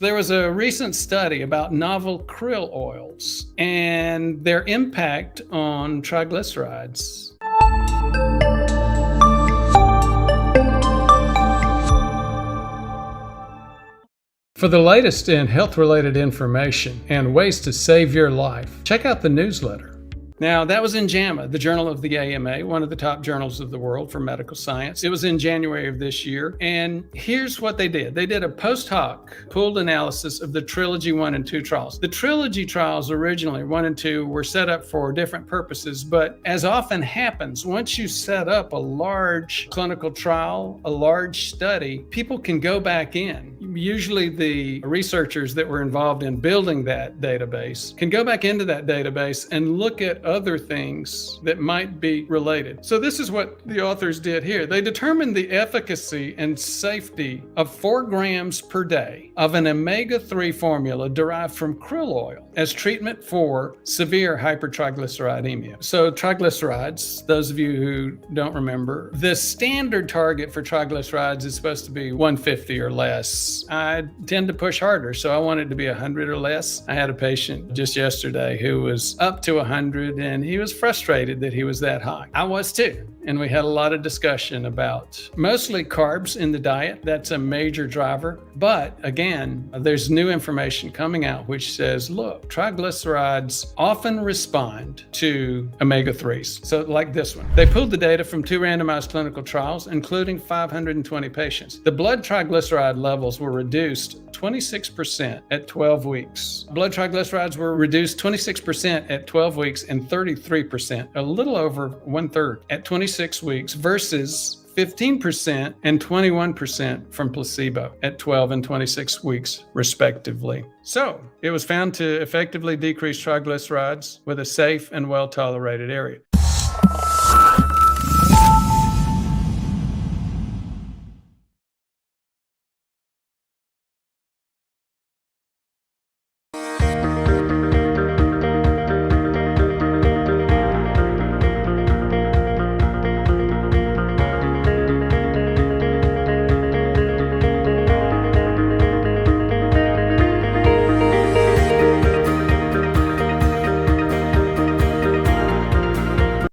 There was a recent study about novel krill oils and their impact on triglycerides. For the latest in health-related information and ways to save your life, check out the newsletter. Now, that was in JAMA, the Journal of the AMA, one of the top journals of the world for medical science. It was in January of this year. And here's what they did. They did a post hoc pooled analysis of the Trilogy 1 and 2 trials. The Trilogy trials originally, 1 and 2, were set up for different purposes. But as often happens, once you set up a large clinical trial, a large study, people can go back in. Usually the researchers that were involved in building that database can go back into that database and look at other things that might be related. So this is what the authors did here. They determined the efficacy and safety of 4 grams per day of an omega-3 formula derived from krill oil as treatment for severe hypertriglyceridemia. So triglycerides, those of you who don't remember, the standard target for triglycerides is supposed to be 150 or less. I tend to push harder, so I want it to be 100 or less. I had a patient just yesterday who was up to 100 and he was frustrated that he was that high. I was too. And we had a lot of discussion about mostly carbs in the diet. That's a major driver. But again, there's new information coming out which says, look, triglycerides often respond to omega-3s. So like this one. They pulled the data from 2 randomized clinical trials, including 520 patients. The blood triglyceride levels were reduced 26% at 12 weeks. Blood triglycerides were reduced 26% at 12 weeks and 33%, a little over 1/3 at 26 weeks versus 15% and 21% from placebo at 12 and 26 weeks, respectively. So it was found to effectively decrease triglycerides with a safe and well-tolerated area.